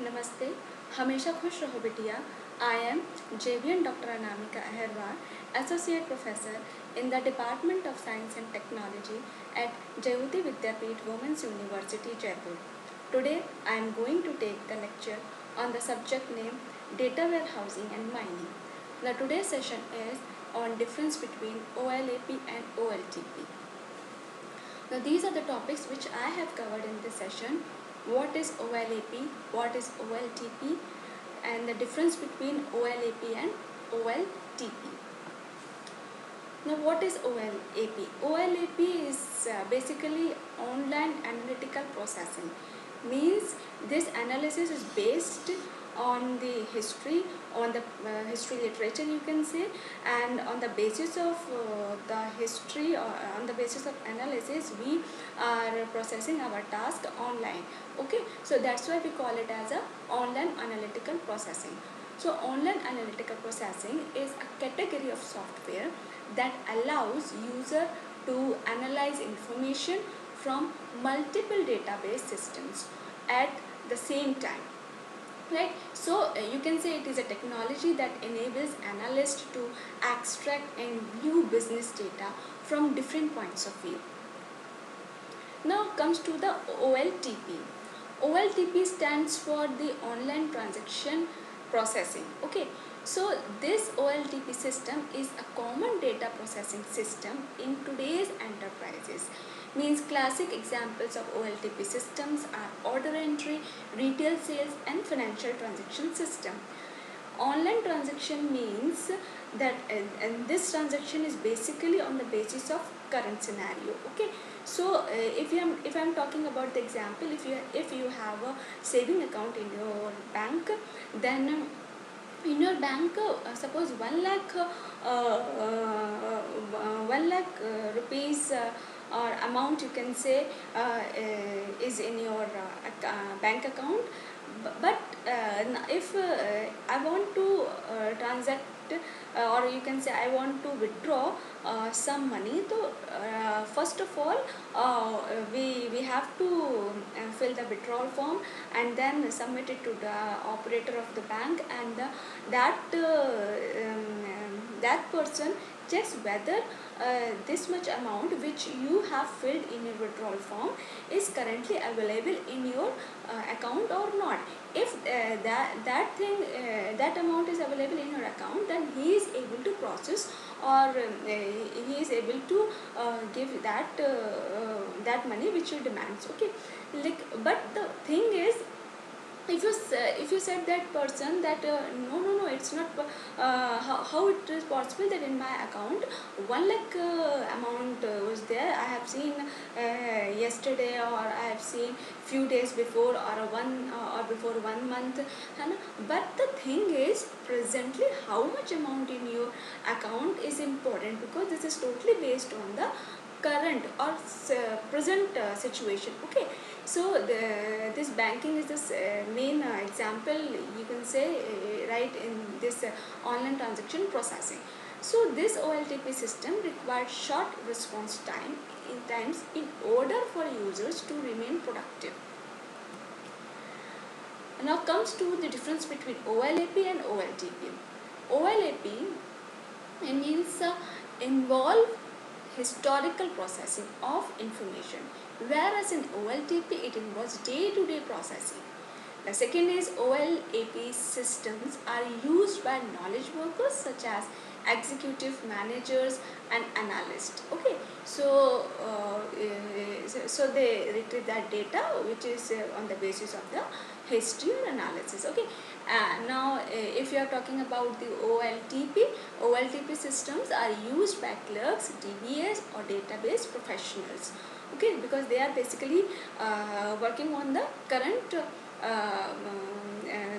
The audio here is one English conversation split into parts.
नमस्ते, हमेशा खुश रहो बिटिया। I am JVN Dr. Anamika Aherwal, Associate Professor in the Department of Science and Technology at Jayoti Vidyapeeth Women's University, Jaipur. Today, I am going to take the lecture on the subject name Data Warehousing and Mining. Now, today's session is on difference between OLAP and OLTP. Now, these are the topics which I have covered in this session. What is OLAP, what is OLTP, and the difference between OLAP and OLTP. Now, what is OLAP? OLAP is basically online analytical processing. Means this analysis is based on the history, on the history literature, you can say, and on the basis of the history, or on the basis of analysis, we are processing our task online. Okay, so that's why we call it as a online analytical processing. So online analytical processing is a category of software that allows user to analyze information from multiple database systems at the same time. Right, so you can say it is a technology that enables analysts to extract and view business data from different points of view. Now comes to the OLTP. OLTP stands for the online transaction processing. Okay, so this OLTP system is a common data processing system in today's enterprises. Means classic examples of OLTP systems are order entry, retail sales, and financial transaction system. Online transaction means that and this transaction is basically on the basis of current scenario. Okay, so if I'm talking about the example, if you have a saving account in your bank, then in your bank, suppose 1 lakh 1 lakh rupees or amount, you can say, is in your bank account. But if I want to transact, or you can say I want to withdraw some money, so first of all we have to fill the withdrawal form and then submit it to the operator of the bank, and that person checks whether this much amount which you have filled in your withdrawal form is currently available in your account or not. If that amount is available in your account, then he is able to process, or he is able to give that money which you demands. Okay, but the thing is, if you said that person that no, it's not, how it is possible that in my account 1 lakh amount was there, I have seen yesterday, or I have seen few days before, or before 1 month. But the thing is, presently how much amount in your account is important, because this is totally based on the current or present situation. Okay, so this banking is the main example, you can say, right, in this online transaction processing. So this OLTP system requires short response times in order for users to remain productive. Now comes to the difference between OLAP and OLTP. OLAP, it means involve historical processing of information, whereas in OLTP it involves day-to-day processing. The second is OLAP systems are used by knowledge workers such as executive managers and analysts. Okay, so so they retrieve that data which is on the basis of the history or analysis. Okay, now if you are talking about the OLTP systems are used by clerks, DBAs, or database professionals. Okay, because they are basically working on the current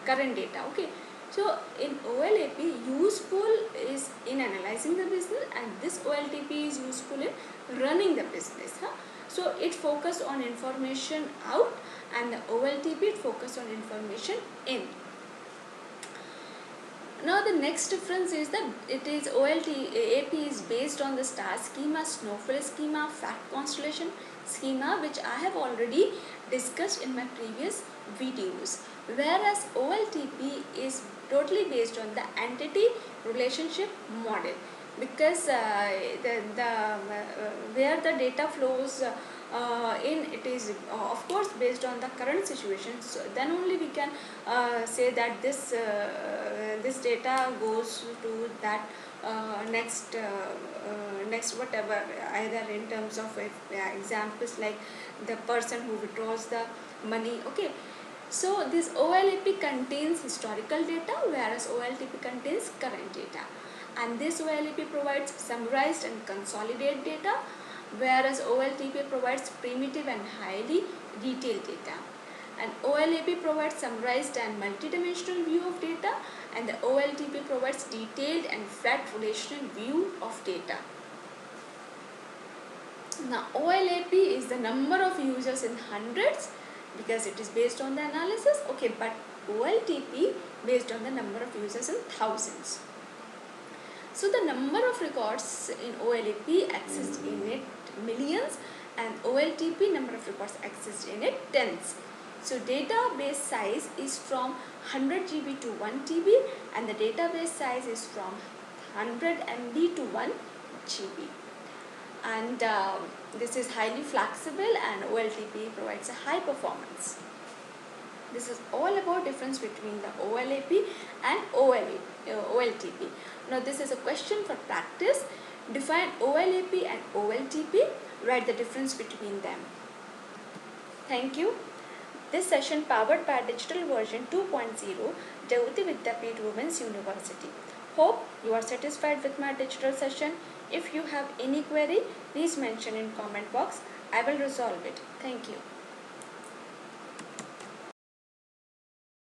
current data. Okay, so in OLAP, useful is in analyzing the business, and this OLTP is useful in running the business. So it focus on information out, and the OLTP it focus on information in. Now the next difference is that it is OLTP is based on the star schema, snowflake schema, fact constellation. schema which I have already discussed in my previous videos, whereas OLTP is totally based on the entity relationship model, because where the data flows in, it is of course based on the current situation. So then only we can say that this data goes to that next whatever, either in terms of examples like the person who withdraws the money. Okay, so this OLAP contains historical data, whereas OLTP contains current data, and this OLAP provides summarized and consolidated data, whereas OLTP provides primitive and highly detailed data. And OLAP provides summarized and multidimensional view of data, and the OLTP provides detailed and flat relational view of data. Now OLAP is the number of users in hundreds because it is based on the analysis. Okay, but OLTP based on the number of users in thousands. So the number of records in OLAP exists in it millions, and OLTP number of records exists in it tens. So database size is from 100 GB to 1 TB, and the database size is from 100 MB to 1 GB. And this is highly flexible, and OLTP provides a high performance. This is all about difference between the OLAP and OLTP. Now this is a question for practice. Define OLAP and OLTP. Write the difference between them. Thank you. This session powered by Digital Version 2.0, Jayoti Vidyapeeth Women's University. Hope you are satisfied with my digital session. If you have any query, please mention in comment box. I will resolve it. Thank you.